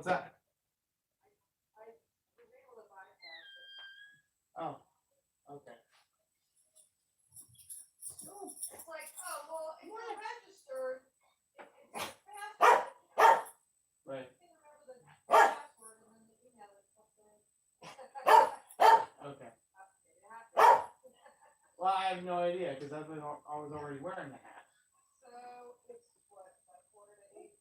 What's that? Oh, okay. It's like, oh, well, if you're registered, it's password. Right. You can remember the password and then the email that comes in. Okay. Well, I have no idea because I was already wearing the hat. So it's what, like 4 to 8?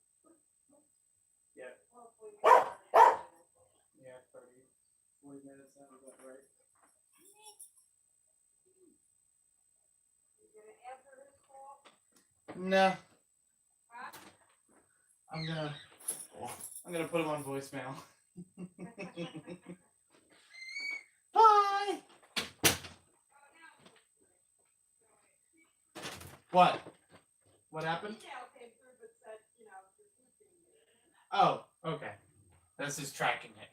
Yeah. Hopefully we can start it. Yeah, 30, 40 minutes sounds about right. You gonna answer his call? No. Huh? I'm gonna put him on voicemail. Bye. What? What happened? Email came through but said, you know, you're keeping it. Oh, okay. This is tracking it.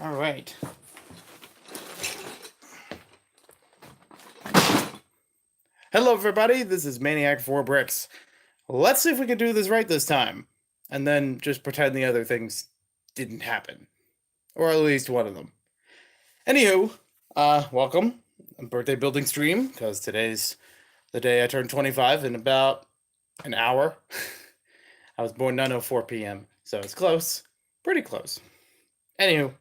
All right. Hello, everybody. This is Maniac4Bricks. Let's see if we can do this right this time. And then just pretend the other things didn't happen. Or at least one of them. Anywho, welcome. Birthday building stream, because today's the day I turned 25 in about an hour. I was born 9:04 p.m., so it's close. Pretty close. Anywho,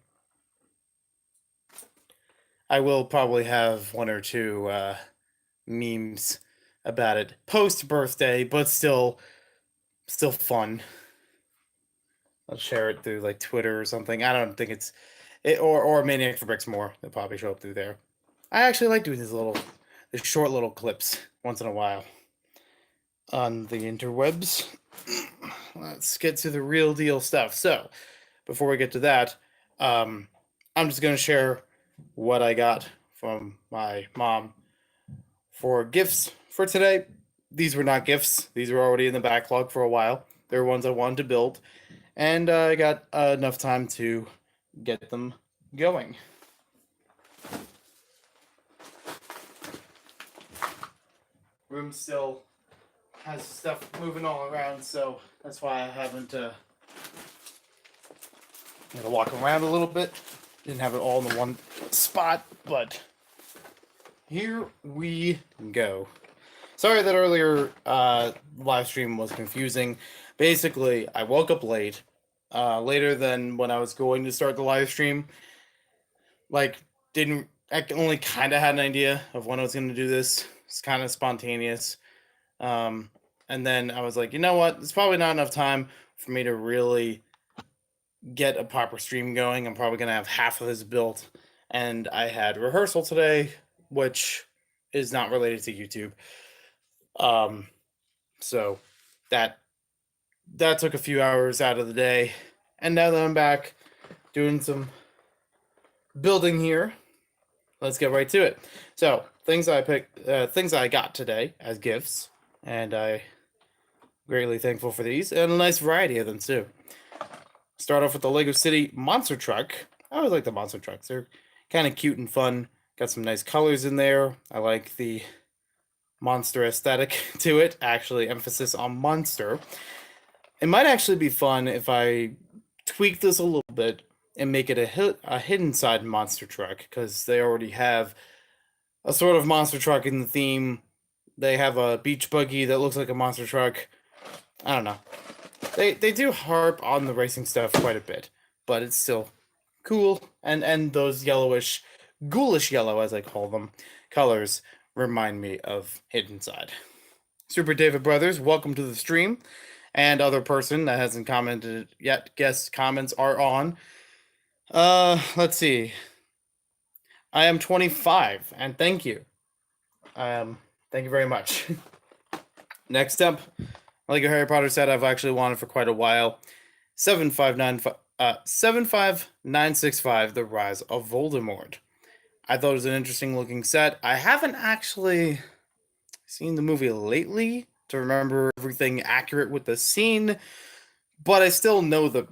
I will probably have one or two memes about it post-birthday, but still fun. I'll share it through like Twitter or something. I don't think it's or Maniac4Bricks more. They'll probably show up through there. I actually like doing these short little clips once in a while on the interwebs. Let's get to the real deal stuff. So, before we get to that, I'm just going to share what I got from my mom for gifts for today. These were not gifts. These were already in the backlog for a while. They're ones I wanted to build. And I got enough time to get them going. Room still has stuff moving all around, so that's why I haven't got to walk around a little bit. Didn't have it all in the one spot, but here we go. Sorry that earlier live stream was confusing. Basically, I woke up late, later than when I was going to start the live stream. I only kind of had an idea of when I was going to do this. It's kind of spontaneous. And then I was like, you know what? It's probably not enough time for me to really get a proper stream going. I'm probably going to have half of this built. And I had rehearsal today, which is not related to YouTube. So that took a few hours out of the day. And now that I'm back doing some building here, let's get right to it. So things I got today as gifts, and I greatly thankful for these, and a nice variety of them too. Start off with the Lego City monster truck. I always like the monster trucks. They're kind of cute and fun. Got some nice colors in there. I like the monster aesthetic to it. Actually, emphasis on monster. It might actually be fun if I tweak this a little bit and make it a hidden side monster truck, because they already have a sort of monster truck in the theme. They have a beach buggy that looks like a monster truck. I don't know. They do harp on the racing stuff quite a bit, but it's still cool. And those yellowish, ghoulish yellow, as I call them, colors remind me of Hidden Side. Super David Brothers, welcome to the stream. And other person that hasn't commented yet, guest comments are on. Let's see. I am 25, and thank you. Thank you very much. Next up, like a Harry Potter set I've actually wanted for quite a while. 75965, The Rise of Voldemort. I thought it was an interesting looking set. I haven't actually seen the movie lately to remember everything accurate with the scene, but I still know the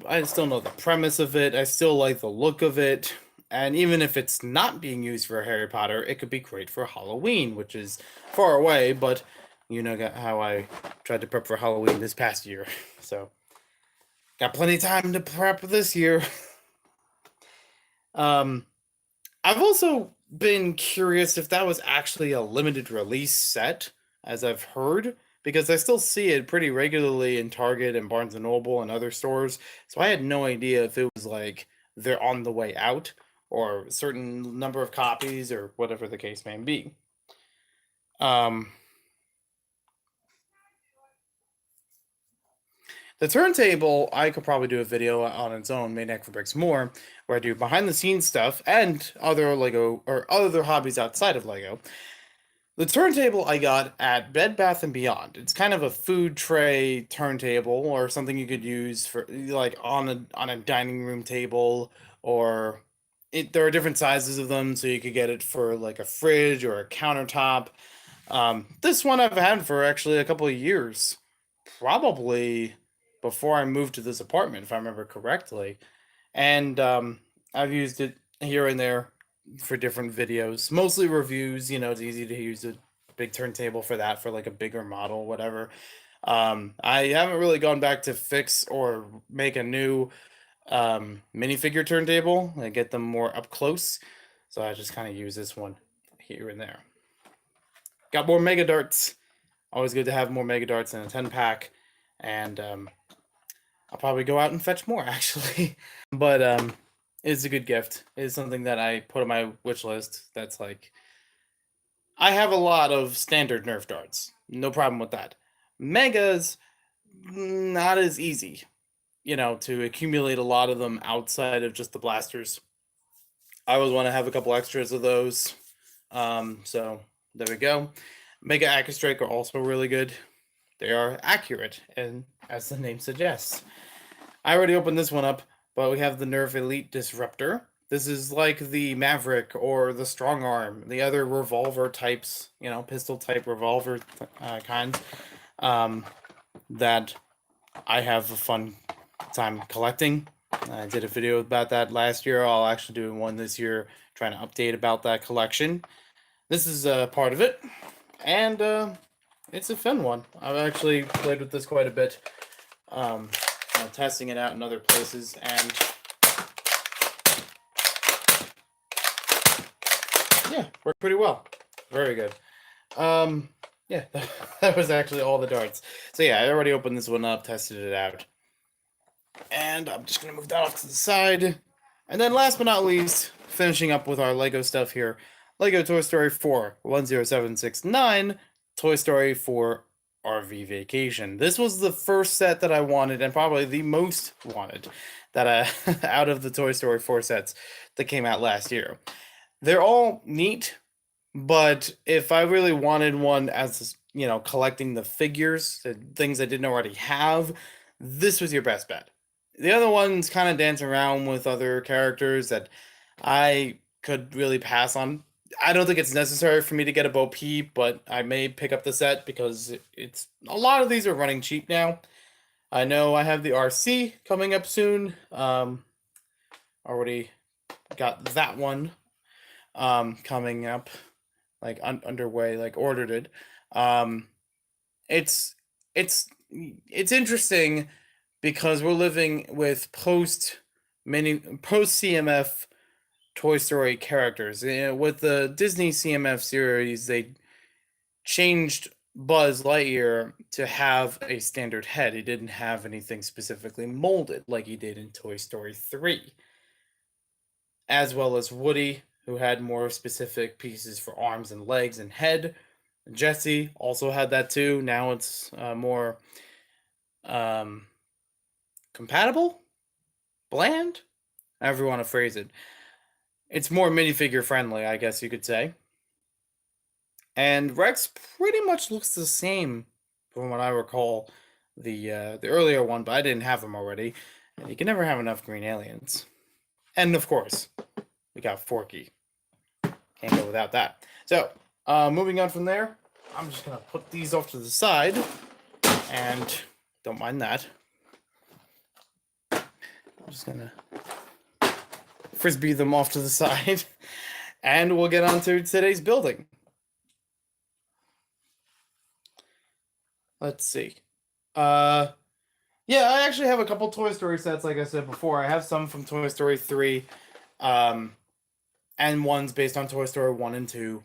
premise of it. I still like the look of it. And even if it's not being used for Harry Potter, it could be great for Halloween, which is far away, but you know how I tried to prep for Halloween this past year. So, got plenty of time to prep this year. I've also been curious if that was actually a limited release set, as I've heard, because I still see it pretty regularly in Target and Barnes and Noble and other stores. So I had no idea if it was like they're on the way out or a certain number of copies or whatever the case may be. The turntable, I could probably do a video on its own, Maniac4Bricks more, where I do behind the scenes stuff and other Lego or other hobbies outside of Lego. The turntable I got at Bed Bath & Beyond. It's kind of a food tray turntable or something you could use for like on a dining room table, or there are different sizes of them, so you could get it for like a fridge or a countertop. This one I've had for actually a couple of years, probably before I moved to this apartment, if I remember correctly. And I've used it here and there for different videos, mostly reviews. You know, it's easy to use a big turntable for that, for like a bigger model, whatever. I haven't really gone back to fix or make a new minifigure turntable and get them more up close. So I just kind of use this one here and there. Got more Mega Darts. Always good to have more Mega Darts in a 10-pack. And I'll probably go out and fetch more, actually. But it's a good gift. It's something that I put on my wish list. That's like, I have a lot of standard Nerf darts. No problem with that. Megas, not as easy, you know, to accumulate a lot of them outside of just the blasters. I always want to have a couple extras of those. So there we go. Mega Accustrike are also really good. They are accurate, and as the name suggests. I already opened this one up, but we have the Nerf Elite Disruptor. This is like the Maverick or the Strong Arm, the other revolver types, you know, pistol type revolver kinds that I have a fun time collecting. I did a video about that last year. I'll actually do one this year, trying to update about that collection. This is part of it, and it's a fun one. I've actually played with this quite a bit, testing it out in other places, and yeah, worked pretty well. Very good. Yeah, that was actually all the darts. So yeah, I already opened this one up, tested it out, and I'm just gonna move that off to the side. And then last but not least, finishing up with our Lego stuff here. Lego Toy Story 4 10769, Toy Story 4 RV Vacation. This was the first set that I wanted, and probably the most wanted, that out of the Toy Story 4 sets that came out last year. They're all neat, but if I really wanted one as, you know, collecting the figures, the things I didn't already have, this was your best bet. The other ones kind of dance around with other characters that I could really pass on. I don't think it's necessary for me to get a Bo Peep, but I may pick up the set because it's a lot of these are running cheap now. I know I have the RC coming up soon. Already got that one coming up, like underway, like ordered it. It's interesting because we're living with post CMF Toy Story characters. With the Disney CMF series, they changed Buzz Lightyear to have a standard head. He didn't have anything specifically molded like he did in Toy Story 3. As well as Woody, who had more specific pieces for arms and legs and head. Jesse also had that too. Now it's more compatible? Bland? However you want to phrase it. It's more minifigure friendly, I guess you could say. And Rex pretty much looks the same from what I recall the earlier one, but I didn't have them already. And you can never have enough green aliens. And of course, we got Forky. Can't go without that. So, moving on from there, I'm just gonna put these off to the side, and don't mind that. I'm just gonna frisbee them off to the side, and we'll get on to today's building. Let's see. Yeah, I actually have a couple Toy Story sets, like I said before. I have some from Toy Story 3, and ones based on Toy Story 1 and 2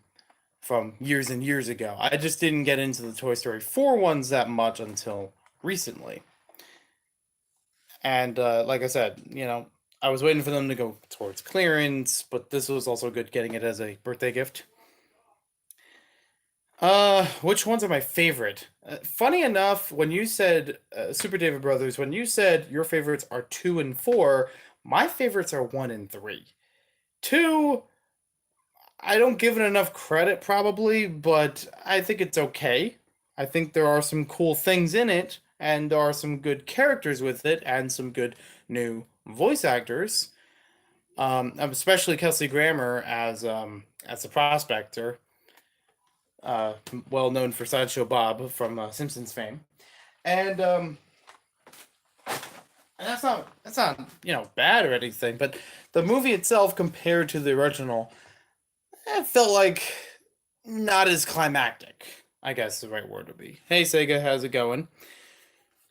from years and years ago. I just didn't get into the Toy Story 4 ones that much until recently. And like I said, I was waiting for them to go towards clearance, but this was also good getting it as a birthday gift. Which ones are my favorite? Funny enough, when you said Super David Brothers, when you said your favorites are 2 and 4, my favorites are 1 and 3. 2, I don't give it enough credit probably, but I think it's okay. I think there are some cool things in it, and there are some good characters with it, and some good new voice actors. Especially Kelsey Grammer as the prospector, well known for Sideshow Bob from Simpsons fame, and that's not bad or anything, but the movie itself compared to the original, it felt like not as climactic, I guess the right word would be. Hey Sega, how's it going?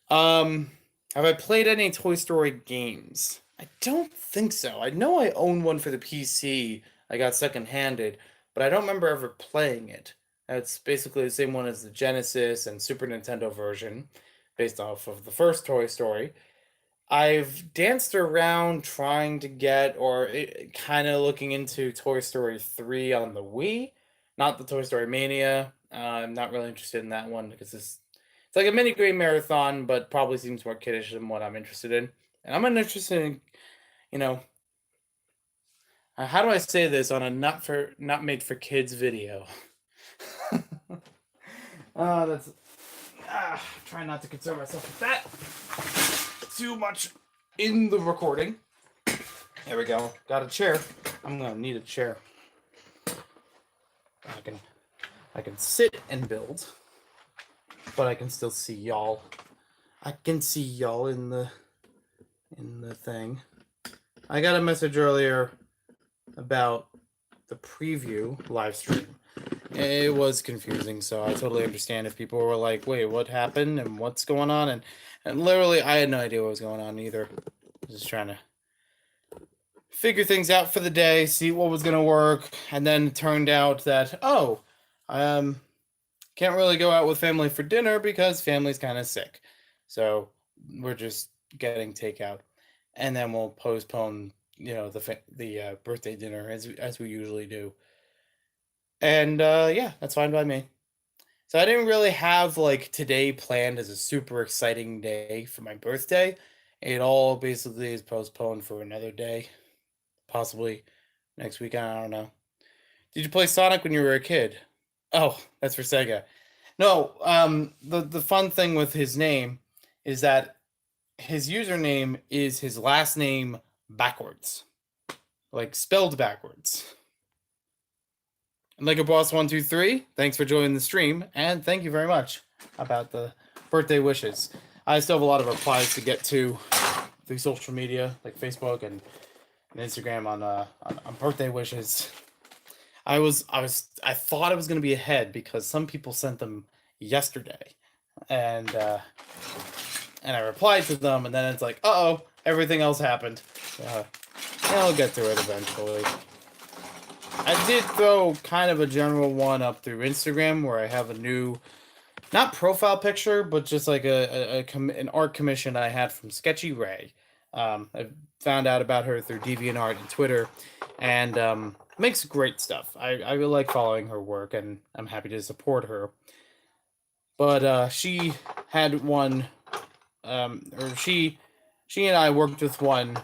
Have I played any Toy Story games? I don't think so. I know I own one for the PC. I got second-handed, but I don't remember ever playing it. It's basically the same one as the Genesis and Super Nintendo version, based off of the first Toy Story. I've danced around trying to get, or kind of looking into Toy Story 3 on the Wii, not the Toy Story Mania. I'm not really interested in that one because it's like a mini game marathon, but probably seems more kiddish than what I'm interested in. And I'm interested in, how do I say this on a not made for kids video? That's try not to concern myself with that too much in the recording. There we go. Got a chair. I'm gonna need a chair. I can sit and build, but I can still see y'all. I can see y'all in the thing. I got a message earlier about the preview live stream. It was confusing, so I totally understand if people were like, wait, what happened and what's going on? And literally, I had no idea what was going on either. Just trying to figure things out for the day, see what was going to work, and then it turned out that, can't really go out with family for dinner because family's kind of sick. So we're just getting takeout, and then we'll postpone, the birthday dinner as we usually do. And yeah, that's fine by me. So I didn't really have like today planned as a super exciting day for my birthday. It all basically is postponed for another day, possibly next weekend. I don't know. Did you play Sonic when you were a kid? Oh, that's for Sega. No, the fun thing with his name is that his username is his last name backwards, like spelled backwards. Lego Boss 123, thanks for joining the stream, and thank you very much about the birthday wishes. I still have a lot of replies to get to through social media like Facebook and Instagram on birthday wishes. I thought I was gonna be ahead because some people sent them yesterday, and I replied to them, and then it's like, everything else happened. I'll get to it eventually. I did throw kind of a general one up through Instagram where I have a new, not profile picture, but just like an art commission I had from Sketchy Ray. I found out about her through DeviantArt and Twitter, and makes great stuff. I really like following her work, and I'm happy to support her. But she had one, or she and I worked with one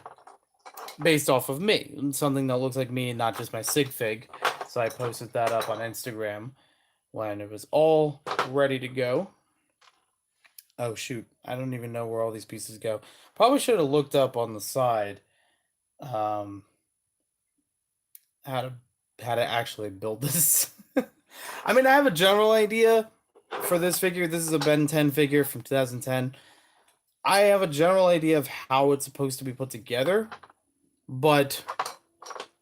based off of me, something that looks like me and not just my sig fig. So I posted that up on Instagram when it was all ready to go. Oh shoot, I don't even know where all these pieces go. Probably should have looked up on the side how to actually build this. I mean, I have a general idea for this figure. This is a Ben 10 figure from 2010. I have a general idea of how it's supposed to be put together, but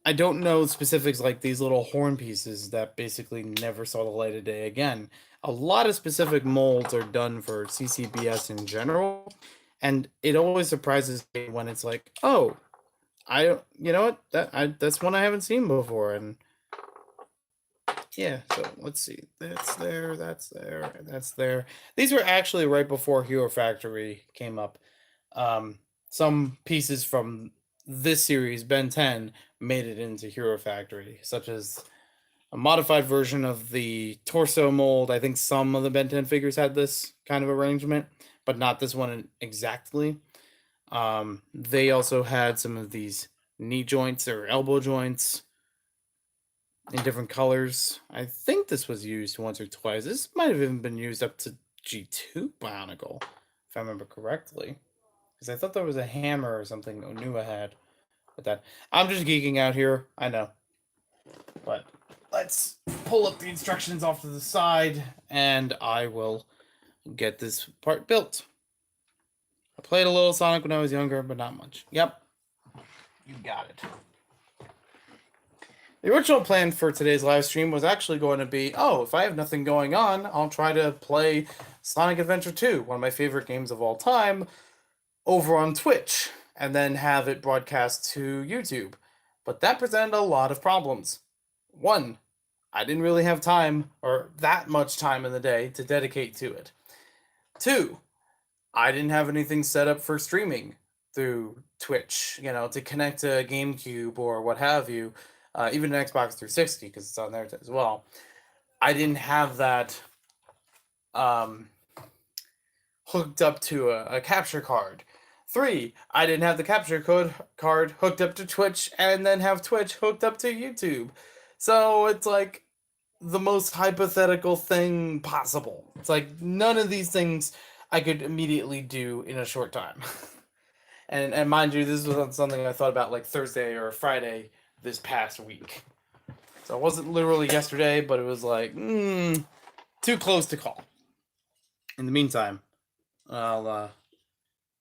I don't know specifics like these little horn pieces that basically never saw the light of day again. A lot of specific molds are done for CCBS in general, and it always surprises me when it's like, oh, you know what, that's one I haven't seen before, and yeah. So let's see, that's there, that's there, that's there. These were actually right before Hero Factory came up. Some pieces from this series, Ben 10, made it into Hero Factory, such as a modified version of the torso mold. I think some of the Ben 10 figures had this kind of arrangement, but not this one exactly. They also had some of these knee joints or elbow joints in different colors. I think this was used once or twice. This might have even been used up to G2 Bionicle, if I remember correctly. Because I thought there was a hammer or something Onua had with that. I'm just geeking out here, I know. But let's pull up the instructions off to the side, and I will get this part built. I played a little Sonic when I was younger, but not much. Yep, you got it. The original plan for today's live stream was actually going to be, oh, if I have nothing going on, I'll try to play Sonic Adventure 2, one of my favorite games of all time, over on Twitch, and then have it broadcast to YouTube. But that presented a lot of problems. One, I didn't really have time, or that much time in the day, to dedicate to it. Two, I didn't have anything set up for streaming through Twitch, to connect to GameCube or what have you, even an Xbox 360, because it's on there as well. I didn't have that hooked up to a capture card. 3, I didn't have the capture card hooked up to Twitch and then have Twitch hooked up to YouTube. So it's like the most hypothetical thing possible. It's like none of these things I could immediately do in a short time. and mind you, this was something I thought about like Thursday or Friday this past week. So it wasn't literally yesterday, but it was like, too close to call. In the meantime, I'll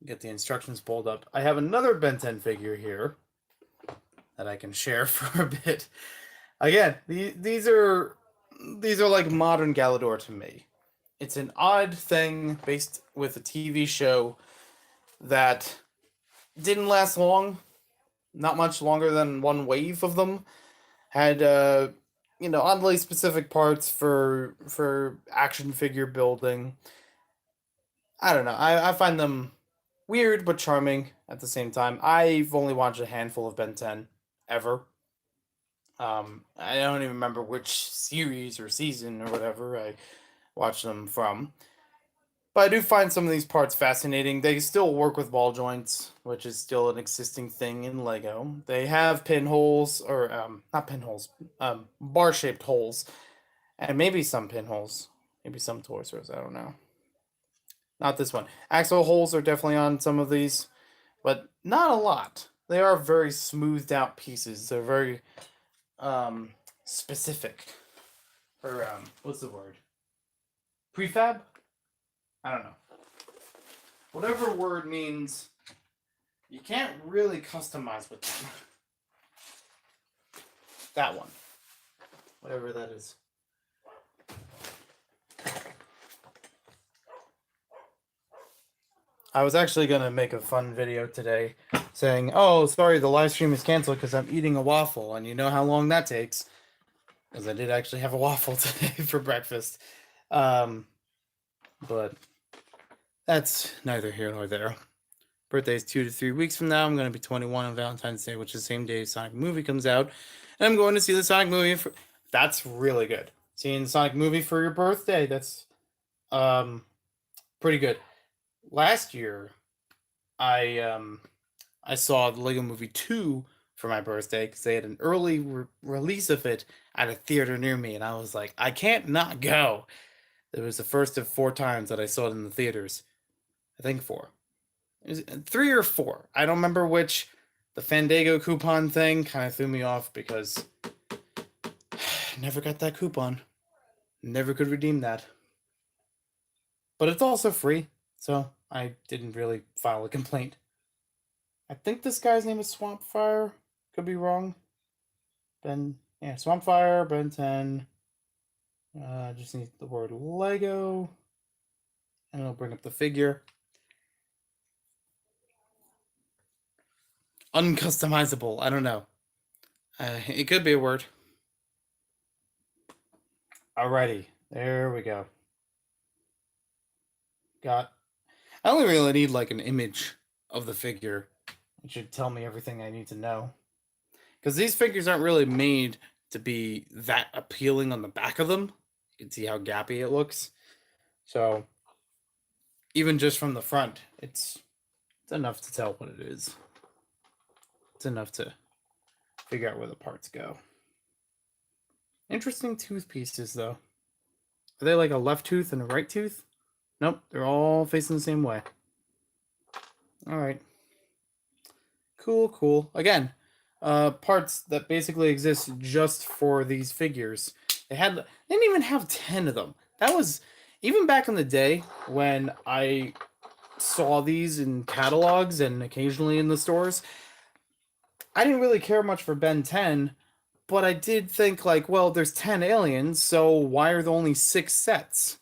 get the instructions pulled up. I have another Ben 10 figure here that I can share for a bit. Again, these are like modern Galador to me. It's an odd thing based with a TV show that didn't last long, not much longer than one wave of them. Had oddly specific parts for action figure building. I don't know. I find them weird but charming at the same time. I've only watched a handful of Ben 10 ever. I don't even remember which series or season or whatever I watched them from. But I do find some of these parts fascinating. They still work with ball joints, which is still an existing thing in Lego. They have pinholes, or not pinholes, bar-shaped holes, and maybe some pinholes, maybe some torsos. I don't know. Not this one. Axle holes are definitely on some of these, but not a lot. They are very smoothed out pieces. They're very specific. Or what's the word? Prefab? I don't know. Whatever word means, you can't really customize with them. That one. Whatever that is. I was actually going to make a fun video today saying, oh, sorry, the live stream is canceled because I'm eating a waffle, and you know how long that takes. Because I did actually have a waffle today for breakfast. But that's neither here nor there. Birthday is 2 to 3 weeks from now. I'm going to be 21 on Valentine's Day, which is the same day Sonic movie comes out. And I'm going to see the Sonic movie. That's really good. Seeing the Sonic movie for your birthday, that's pretty good. Last year, I saw the Lego Movie 2 for my birthday because they had an early release of it at a theater near me, and I was like, I can't not go. It was the first of 4 times that I saw it in the theaters. I think 4. It was 3 or 4. I don't remember which. The Fandango coupon thing kind of threw me off because I never got that coupon. Never could redeem that. But it's also free, so I didn't really file a complaint. I think this guy's name is Swampfire. Could be wrong. Yeah, Swampfire, Ben 10. Just need the word Lego. And it'll bring up the figure. Uncustomizable. I don't know. It could be a word. Alrighty. There we go. I only really need like an image of the figure. It should tell me everything I need to know. Because these figures aren't really made to be that appealing on the back of them. You can see how gappy it looks. So even just from the front, it's enough to tell what it is. It's enough to figure out where the parts go. Interesting tooth pieces, though. Are they like a left tooth and a right tooth? Nope, they're all facing the same way. All right. Cool. Again, parts that basically exist just for these figures. They didn't even have 10 of them. That was, even back in the day when I saw these in catalogs and occasionally in the stores, I didn't really care much for Ben 10, but I did think like, well, there's 10 aliens, so why are there only 6 sets?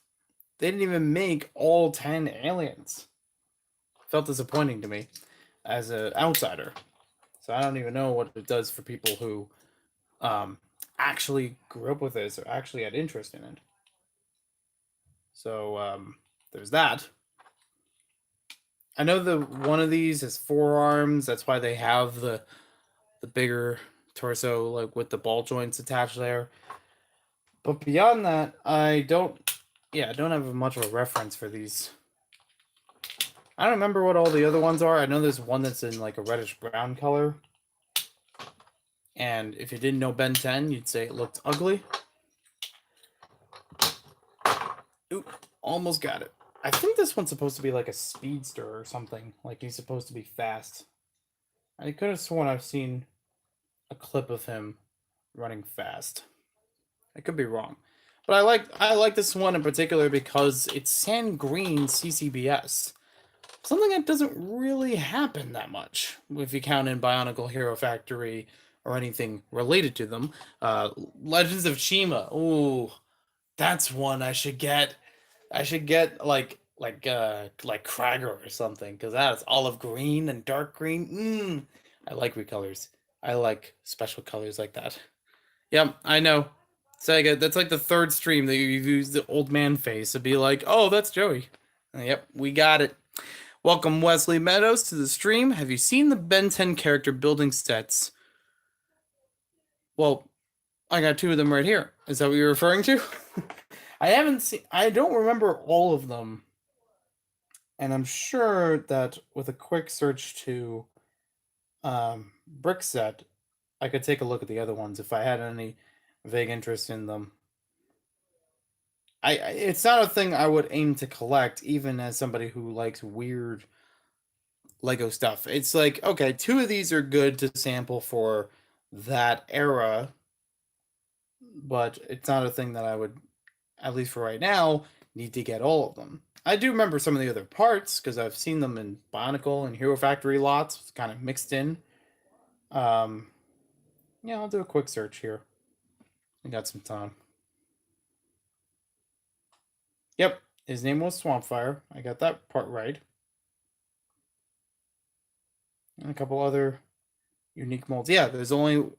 They didn't even make all 10 aliens. Felt disappointing to me as an outsider. So I don't even know what it does for people who actually grew up with this or actually had interest in it. So there's that. I know one of these has 4 arms. That's why they have the bigger torso, like with the ball joints attached there. But beyond that, I don't have much of a reference for these. I don't remember what all the other ones are. I know there's one that's in like a reddish brown color. And if you didn't know Ben 10, you'd say it looked ugly. Oop, almost got it. I think this one's supposed to be like a speedster or something. Like he's supposed to be fast. I could have sworn I've seen a clip of him running fast. I could be wrong. But I like this one in particular because it's sand green CCBS. Something that doesn't really happen that much if you count in Bionicle Hero Factory or anything related to them. Legends of Chima. Ooh, that's one I should get. I should get like Kragger or something because that is olive green and dark green. I like recolors. I like special colors like that. Yep, I know. Sega, that's like the 3rd stream that you've used the old man face to be like, oh, that's Joey. Yep, we got it. Welcome Wesley Meadows to the stream. Have you seen the Ben 10 character building sets? Well, I got 2 of them right here. Is that what you're referring to? I don't remember all of them. And I'm sure that with a quick search to brickset, I could take a look at the other ones if I had any vague interest in them. It's not a thing I would aim to collect, even as somebody who likes weird Lego stuff. It's like, okay, 2 of these are good to sample for that era, but it's not a thing that I would, at least for right now, need to get all of them. I do remember some of the other parts because I've seen them in Bionicle and Hero Factory lots. It's kind of mixed in. Yeah, I'll do a quick search here. I got some time. Yep, his name was Swampfire. I got that part right. And a couple other unique molds. Yeah, there's only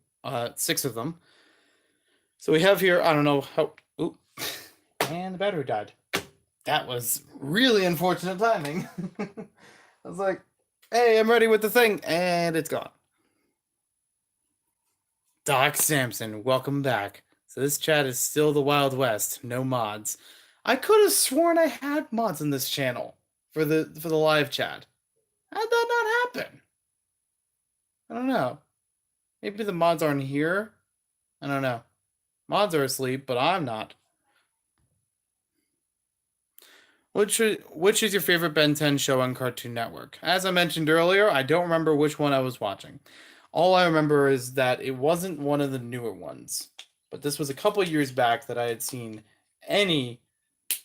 6 of them. So we have here, I don't know how... Oop. And the battery died. That was really unfortunate timing. I was like, hey, I'm ready with the thing. And it's gone. Doc Samson, welcome back. So this chat is still the Wild West. No mods. I could have sworn I had mods in this channel for the live chat. How did that not happen? I don't know. Maybe the mods aren't here. I don't know. Mods are asleep, but I'm not. Which is your favorite Ben 10 show on Cartoon Network? As I mentioned earlier, I don't remember which one I was watching. All I remember is that it wasn't one of the newer ones. But this was a couple years back that I had seen any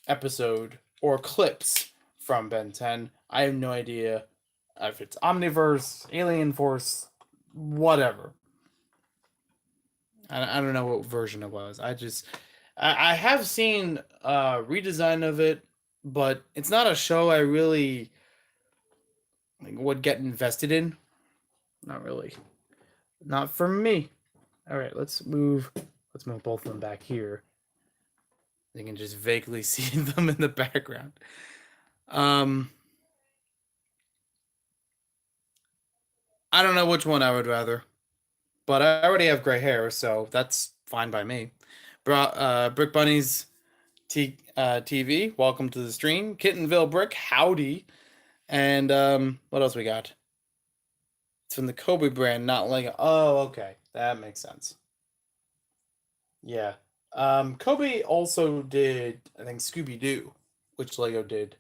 episode or clips from Ben 10. I have no idea if it's Omniverse, Alien Force, whatever. I don't know what version it was. I have seen redesign of it, but it's not a show I really like, would get invested in. Not really. Not for me. All right, let's move. Let's move both of them back here. You can just vaguely see them in the background. I don't know which one I would rather, but I already have gray hair, so that's fine by me. Brick Bunnies TV, welcome to the stream. Kittenville Brick, howdy. And what else we got? It's from the Kobe brand, not like oh, okay. That makes sense. Yeah. Kobe also did, I think, Scooby Doo, which Lego did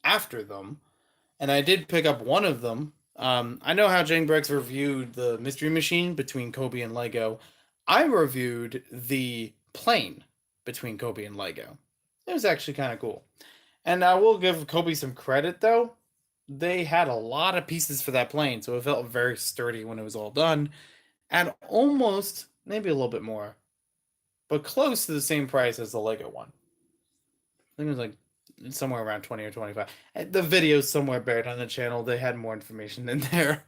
after them. And I did pick up one of them. I know how Jane Briggs reviewed the Mystery Machine between Kobe and Lego. I reviewed the plane between Kobe and Lego. It was actually kind of cool. And I will give Kobe some credit though. They had a lot of pieces for that plane, so it felt very sturdy when it was all done. And almost, maybe a little bit more, but close to the same price as the Lego one. I think it was like somewhere around 20 or 25. The video's somewhere buried on the channel. They had more information in there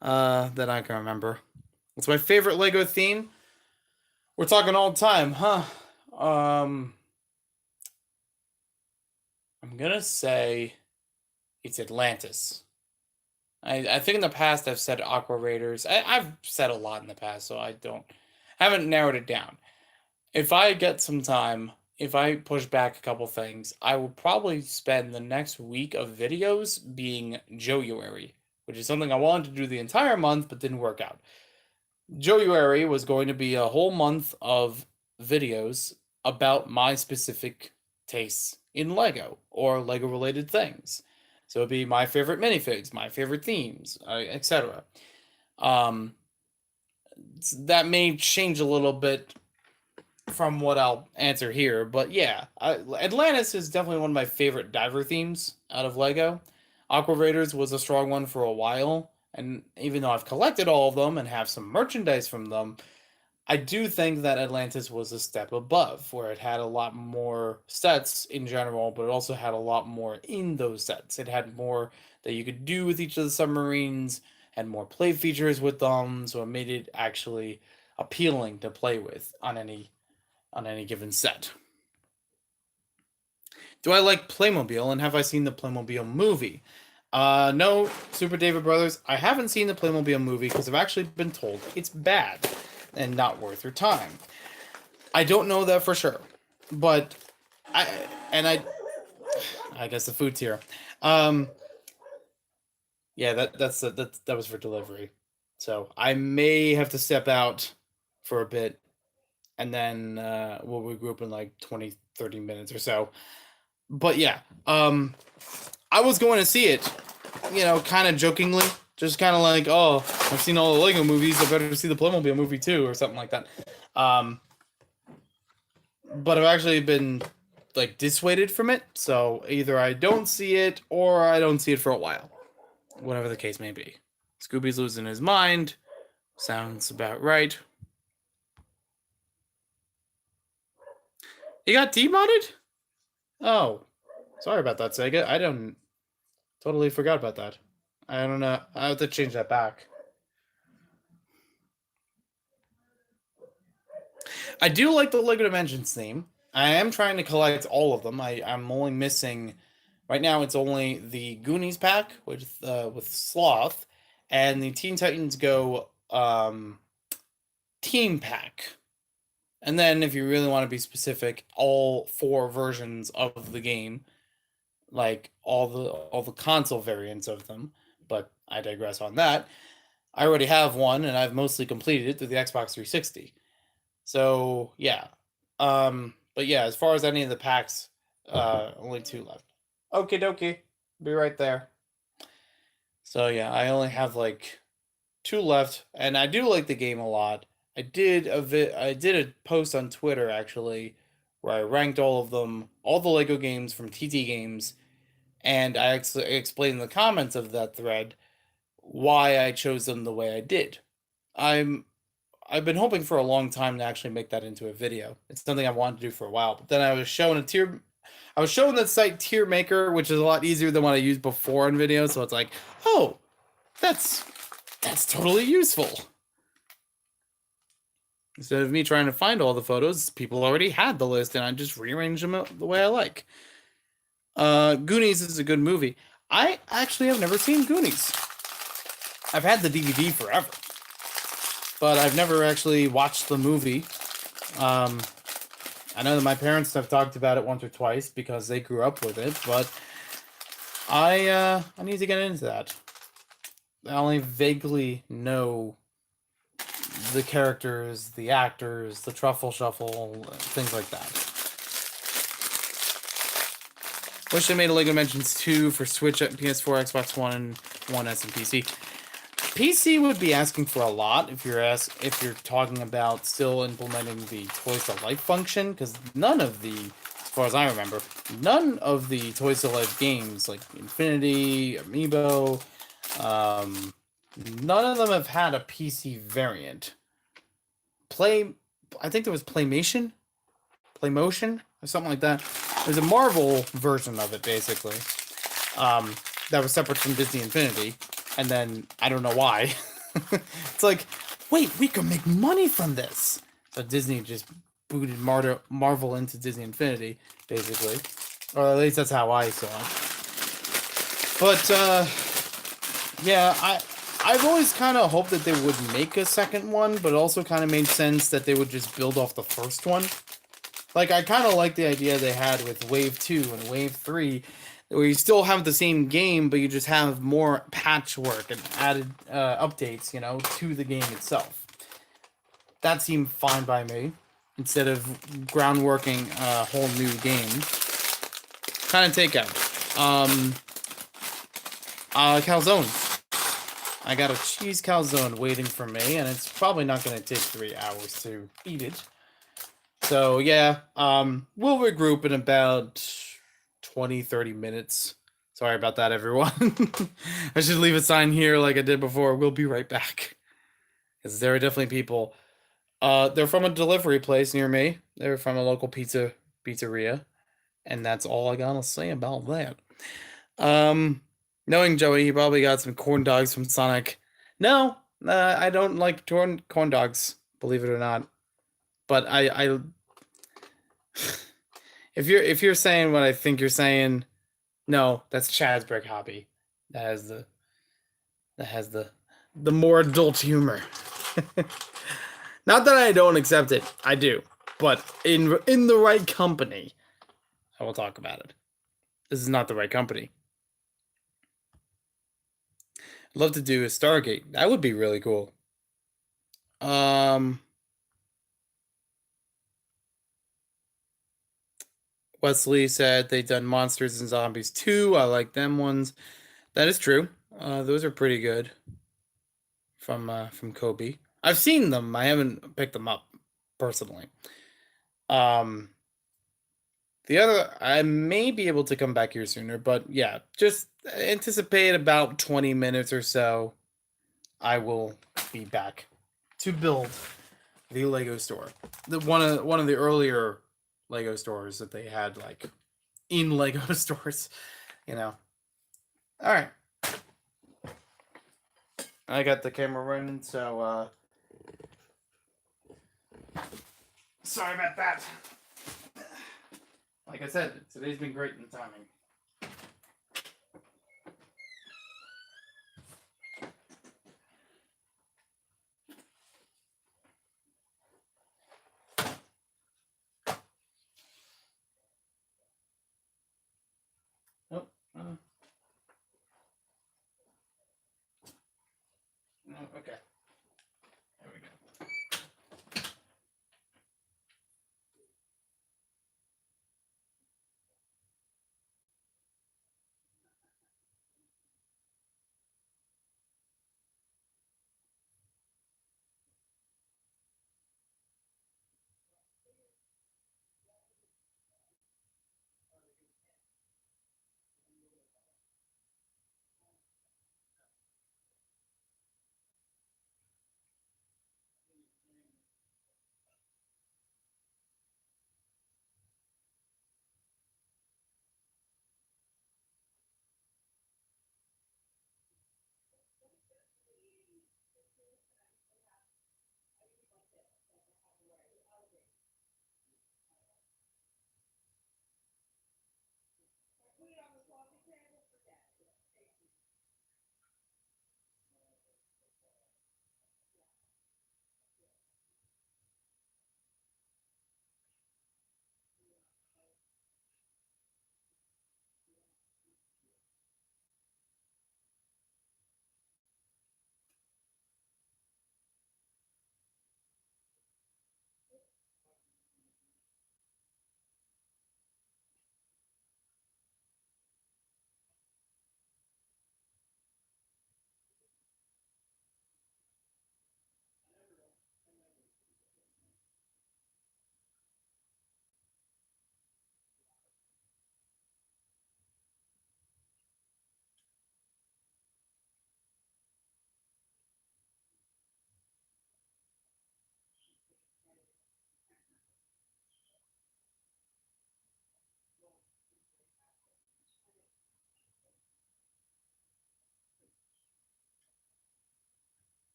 that I can remember. What's my favorite Lego theme? We're talking all time, huh? I'm gonna say it's Atlantis. I think in the past I've said Aqua Raiders. I've said a lot in the past, so haven't narrowed it down. If I get some time, if I push back a couple things, I will probably spend the next week of videos being Joeyuary, which is something I wanted to do the entire month but didn't work out. Joeyuary was going to be a whole month of videos about my specific tastes in Lego or Lego related things. So it'd be my favorite minifigs, my favorite themes, etc. Um, that may change a little bit from what I'll answer here, but yeah, Atlantis is definitely one of my favorite diver themes out of Lego. Aqua Raiders was a strong one for a while, and even though I've collected all of them and have some merchandise from them, I do think that Atlantis was a step above, where it had a lot more sets in general, but it also had a lot more in those sets. It had more that you could do with each of the submarines, had more play features with them, so it made it actually appealing to play with on any given set. Do I like Playmobil, and have I seen the Playmobil movie? No, Super David Brothers, I haven't seen the Playmobil movie because I've actually been told it's bad and not worth your time. I don't know that for sure, but I guess the food's here. Yeah, that was for delivery, so I may have to step out for a bit, and then we'll regroup in like 20, 30 minutes or so. But yeah, I was going to see it, kind of jokingly, just kind of like, oh, I've seen all the Lego movies, I better see the Playmobil movie too, or something like that. But I've actually been like dissuaded from it, so either I don't see it or I don't see it for a while, whatever the case may be. Scooby's losing his mind. Sounds about right. He got demodded? Oh, sorry about that, Sega. I don't totally forgot about that. I don't know. I have to change that back. I do like the Lego Dimensions theme. I am trying to collect all of them. I'm only missing right now. It's only the Goonies pack with Sloth and the Teen Titans Go team pack. And then, if you really want to be specific, all 4 versions of the game, like all the console variants of them. But I digress on that. I already have one, and I've mostly completed it through the Xbox 360. So yeah, but yeah, as far as any of the packs, only 2 left. Okie dokie, be right there. So yeah, I only have like 2 left, and I do like the game a lot. I did a post on Twitter actually, where I ranked all of them, all the Lego games from TT Games, and I explained in the comments of that thread why I chose them the way I did. I've been hoping for a long time to actually make that into a video. It's something I wanted to do for a while. But then I was shown the site Tier Maker, which is a lot easier than what I used before in videos. So it's like, oh, that's totally useful. Instead of me trying to find all the photos, people already had the list, and I just rearranged them the way I like. Goonies is a good movie. I actually have never seen Goonies. I've had the DVD forever, but I've never actually watched the movie. I know that my parents have talked about it once or twice because they grew up with it, but I need to get into that. I only vaguely know the characters, the actors, the truffle shuffle, things like that. Wish I made a LEGO Dimensions 2 for Switch, PS4, Xbox One, One S, and PC. PC would be asking for a lot if you're talking about still implementing the Toys to Life function, because none of the, as far as I remember, none of the Toys to Life games like Infinity, Amiibo, none of them have had a PC variant. I think there was Playmotion, or something like that. There's a Marvel version of it, basically, that was separate from Disney Infinity, and then I don't know why. It's like, wait, we could make money from this. So Disney just booted Marvel into Disney Infinity, basically, or at least that's how I saw it. But yeah, I've always kind of hoped that they would make a second one, but it also kind of made sense that they would just build off the first one. Like, I kind of like the idea they had with Wave 2 and Wave 3, where you still have the same game, but you just have more patchwork and added updates, to the game itself. That seemed fine by me, instead of groundworking a whole new game. Kind of takeout. Calzones. I got a cheese calzone waiting for me, and it's probably not going to take 3 hours to eat it. So, yeah, we'll regroup in about 20-30 minutes. Sorry about that, everyone. I should leave a sign here like I did before. We'll be right back. Because there are definitely people. They're from a delivery place near me. They're from a local pizzeria. And that's all I gotta say about that. Knowing Joey, he probably got some corn dogs from Sonic. No, I don't like corn dogs, believe it or not. But I if you're saying what I think you're saying, no, that's Chad's Brick Hobby. That has the more adult humor. Not that I don't accept it, I do, but in the right company, I will talk about it. This is not the right company. I'd love to do a Stargate. That would be really cool. Wesley said they've done Monsters and Zombies 2. I like them ones. That is true. Those are pretty good. From Kobe. I've seen them. I haven't picked them up personally. The other, I may be able to come back here sooner, but yeah, just anticipate about 20 minutes or so. I will be back to build the Lego store. One of the earlier Lego stores that they had, like, in Lego stores, All right. I got the camera running, so sorry about that. Like I said, today's been great in timing. Oh, no, okay. There we go.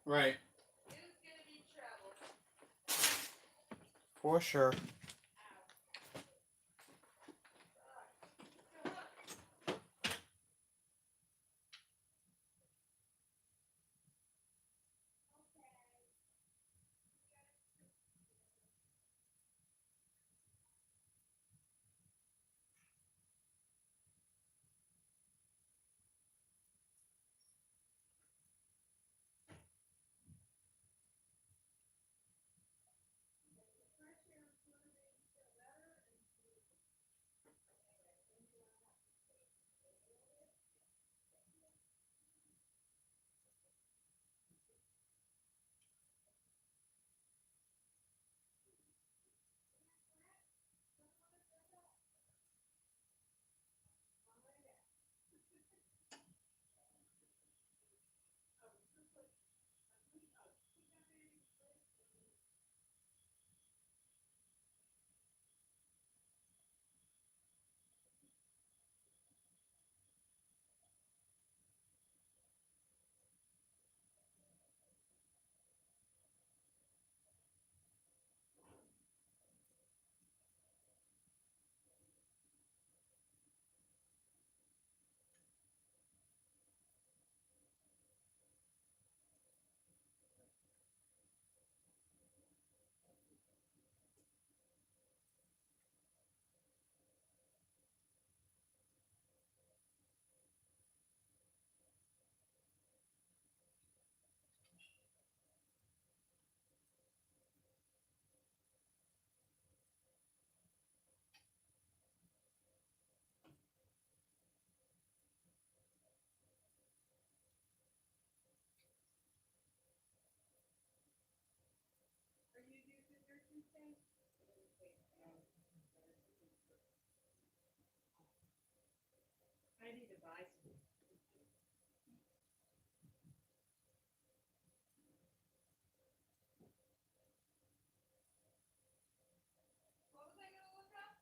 Right. It's gonna be trouble. For sure. Are you using your toothpaste? I need to buy some. What was I gonna look up?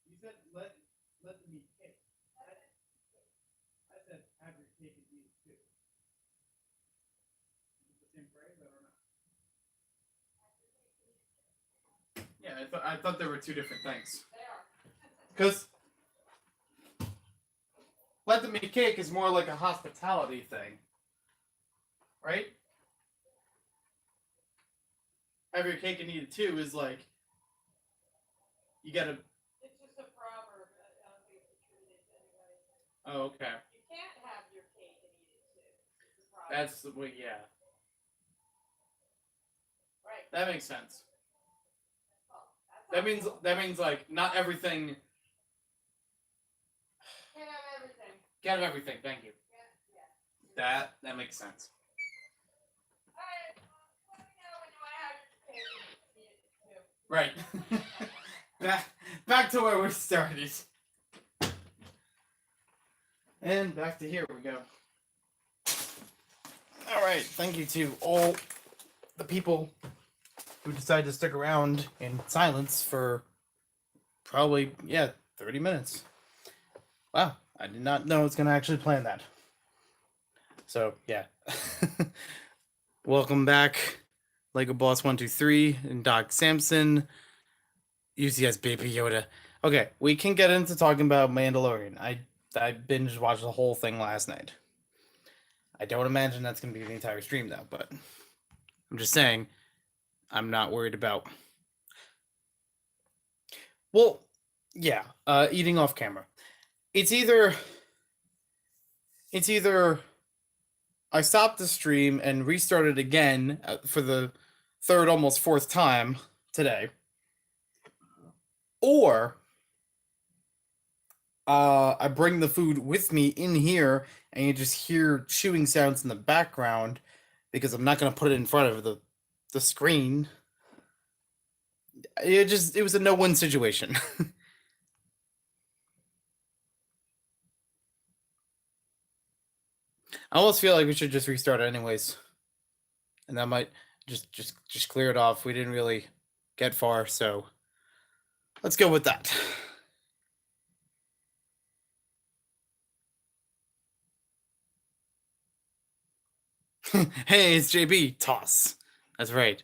You said let them eat cake. I said have your cake and eat it too. Is it the same phrase? I don't know. Yeah, I thought there were two different things. They are. Because let them eat cake is more like a hospitality thing, right? Have your cake and eat it too is like you gotta. It's just a proverb. I don't think it's attributed to anybody. Oh, okay. You can't have your cake and eat it too. It's a proverb. That's the way. Yeah. Right. That makes sense. Oh, that's That means like not everything. Can't have everything. Can't have everything. Thank you. Yeah. That makes sense. Alright, let me know when you want to have your cake and eat it too. Right. back to where we started. And back to here we go. All right. Thank you to all the people who decided to stick around in silence for probably 30 minutes. Wow, I did not know I was gonna actually plan that. So yeah. Welcome back, Lego Boss 123 and Doc Samson, UCS Baby Yoda. Okay, we can get into talking about Mandalorian. I binge watched the whole thing last night. I don't imagine that's gonna be the entire stream though, but I'm just saying I'm not worried about. Well, yeah, eating off camera. it's either I stopped the stream and restarted again for the third, almost fourth time today, or I bring the food with me in here and you just hear chewing sounds in the background because I'm not going to put it in front of the screen. It was a no-win situation. I almost feel like we should just restart anyways. And that might just clear it off. We didn't really get far, so let's go with that. Hey, it's JB. Toss. That's right.